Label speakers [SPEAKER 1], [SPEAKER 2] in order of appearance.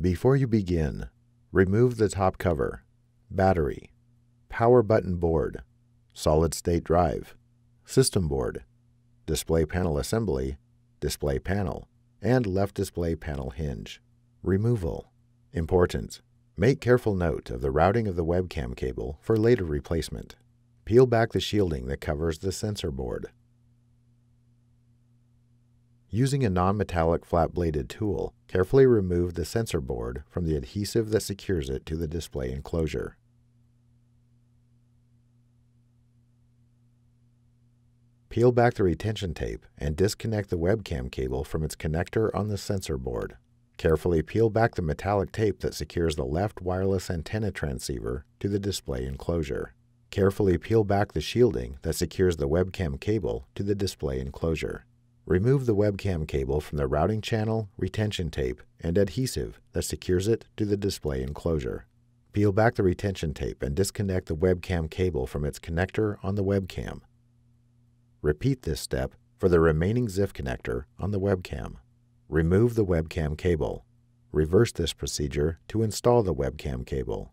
[SPEAKER 1] Before you begin, remove the top cover, battery, power button board, solid-state drive, system board, display panel assembly, display panel, and left display panel hinge. Removal. Important. Make careful note of the routing of the webcam cable for later replacement. Peel back the shielding that covers the sensor board. Using a non-metallic flat-bladed tool, carefully remove the sensor board from the adhesive that secures it to the display enclosure. Peel back the retention tape and disconnect the webcam cable from its connector on the sensor board. Carefully peel back the metallic tape that secures the left wireless antenna transceiver to the display enclosure. Carefully peel back the shielding that secures the webcam cable to the display enclosure. Remove the webcam cable from the routing channel, retention tape, and adhesive that secures it to the display enclosure. Peel back the retention tape and disconnect the webcam cable from its connector on the webcam. Repeat this step for the remaining ZIF connector on the webcam. Remove the webcam cable. Reverse this procedure to install the webcam cable.